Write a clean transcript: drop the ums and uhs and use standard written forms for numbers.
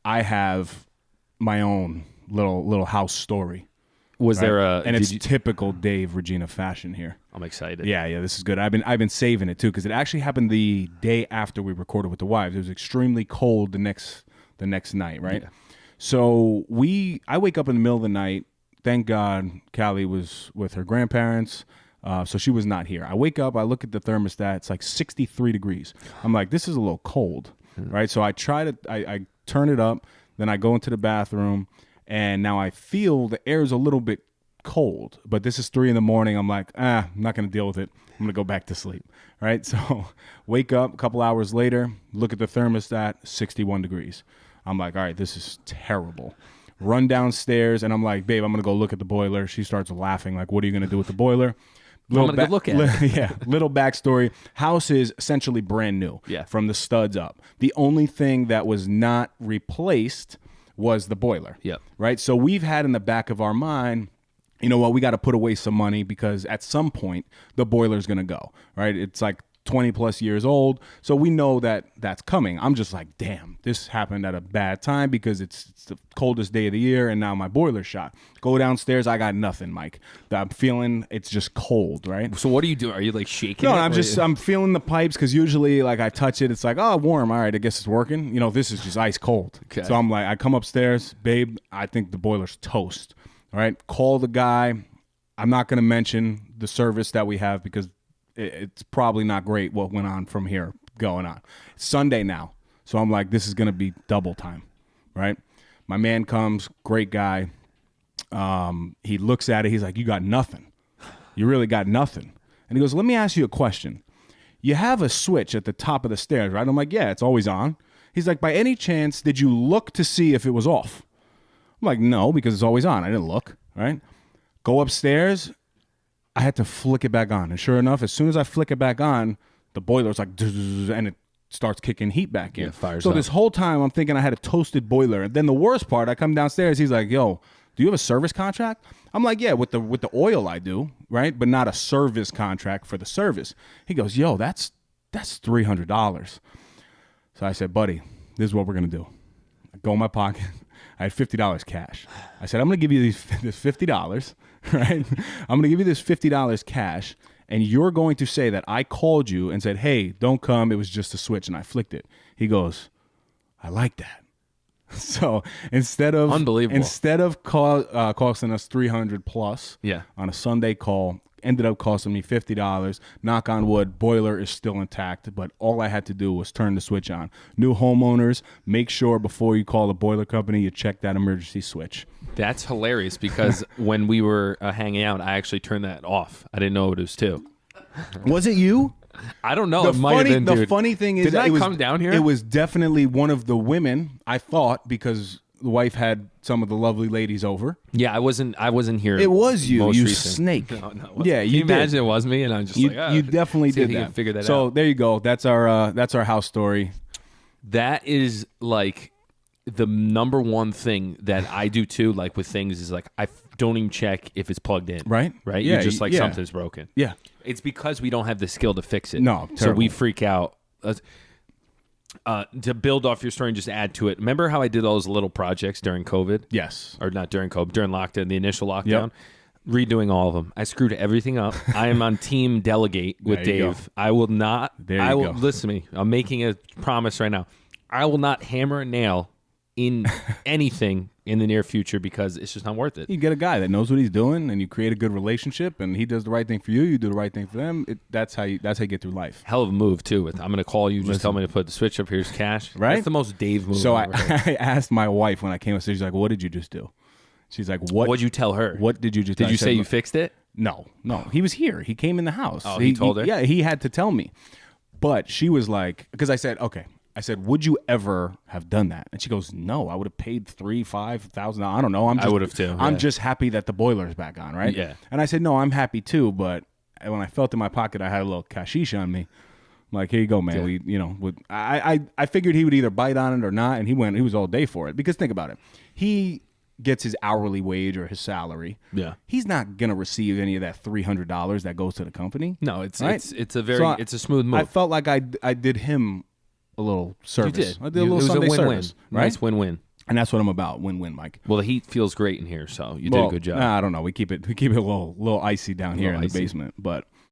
I have my own little house story. Was right? there and it's typical Dave Regina fashion here. I'm excited. Yeah, this is good. I've been saving it too because it actually happened the day after we recorded with the wives. It was extremely cold the next night, right? Yeah. So I wake up in the middle of the night. Thank God Callie was with her grandparents, so she was not here. I wake up, I look at the thermostat, it's like 63 degrees. I'm like, this is a little cold, right? So I I turn it up, then I go into the bathroom, and now I feel the air is a little bit cold, but this is 3 a.m. I'm like, I'm not going to deal with it. I'm going to go back to sleep, right? So wake up a couple hours later, look at the thermostat, 61 degrees. I'm like, all right, this is terrible. Run downstairs, and I'm like, babe, I'm going to go look at the boiler. She starts laughing, like, what are you going to do with the boiler? I'm going to go look at it. Yeah, little backstory. House is essentially brand new from the studs up. The only thing that was not replaced was the boiler, right? So we've had in the back of our mind, you know what, we got to put away some money because at some point the boiler's going to go, right? It's like 20 plus years old. So we know that that's coming. I'm just like, damn, this happened at a bad time because it's the coldest day of the year and now my boiler's shot. Go downstairs, I got nothing, Mike. I'm feeling it's just cold, right? So what do you do? Are you like shaking No, it? I'm feeling the pipes because usually like I touch it, it's like, oh, warm. All right, I guess it's working. You know, this is just ice cold. Okay. So I'm like, I come upstairs, babe, I think the boiler's toast. All right, call the guy. I'm not going to mention the service that we have because it's probably not great what went on from here going on. It's Sunday now. So I'm like, this is going to be double time, right? My man comes, great guy. He looks at it. He's like, you got nothing. You really got nothing. And he goes, let me ask you a question. You have a switch at the top of the stairs, right? I'm like, yeah, it's always on. He's like, by any chance, did you look to see if it was off? I'm like, no, because it's always on. I didn't look, right? Go upstairs. I had to flick it back on. And sure enough, as soon as I flick it back on, the boiler's like, and it starts kicking heat back in. Fires so up. This whole time, I'm thinking I had a toasted boiler. And then the worst part, I come downstairs, he's like, yo, do you have a service contract? I'm like, yeah, with the oil I do, right? But not a service contract for the service. He goes, yo, that's $300. So I said, buddy, this is what we're going to do. I go in my pocket. I had $50 cash. I said, I'm going to give you this $50, right? I'm going to give you this $50 cash, and you're going to say that I called you and said, hey, don't come. It was just a switch, and I flicked it. He goes, I like that. So instead of costing us $300 plus on a Sunday call, ended up costing me $50. Knock on wood, boiler is still intact, but all I had to do was turn the switch on. New homeowners, make sure before you call the boiler company, you check that emergency switch. That's hilarious because when we were hanging out, I actually turned that off. I didn't know it was too. Was it you? I don't know. The funny thing is, did I come down here? It was definitely one of the women, I thought, because the wife had some of the lovely ladies over. Yeah, I wasn't here. It was you, most you recent. snake. No. Yeah, you imagine it was me, and I'm just you definitely see if did you that. can figure that so out. There you go. That's our house story. That is like the number one thing that I do too. Like with things is like I don't even check if it's plugged in. Right. Yeah, you're just like something's broken. Yeah. It's because we don't have the skill to fix it. No, so we freak out. To build off your story and just add to it, remember how I did all those little projects during COVID? Yes. Or not during COVID, during lockdown, the initial lockdown? Yep. Redoing all of them. I screwed everything up. I am on team delegate with Dave. I will not. Listen to me. I'm making a promise right now. I will not hammer a nail in anything in the near future because it's just not worth it. You get a guy that knows what he's doing, and you create a good relationship, and he does the right thing for you. You do the right thing for them. That's how you get through life. Hell of a move too. I'm going to call you. Just tell me to put the switch up. Here's cash. Right. That's the most Dave move. So I asked my wife when I came upstairs. She's like, "What did you just do?" She's like, "What? What'd you tell her? What did you just? Did you say you fixed it? No. He was here. He came in the house. Oh, he told her. Yeah, he had to tell me. But she was like, because I said, okay. I said, would you ever have done that? And she goes, no, I would have paid $3,000-$5,000. I don't know. I would have too. Yeah. I'm just happy that the boiler's back on, right? Yeah. And I said, no, I'm happy too. But when I felt in my pocket, I had a little cashish on me. I'm like, here you go, man. Yeah. I figured he would either bite on it or not, and he was all day for it. Because think about it, he gets his hourly wage or his salary. Yeah, he's not gonna receive any of that $300 that goes to the company. No, it's right? it's a smooth move. I felt like I did him a little service. You did. I did a little Sunday service. Right? Nice win-win. And that's what I'm about. Win-win, Mike. Well, the heat feels great in here, so you did a good job. I don't know. We keep it a little icy down here in the basement, but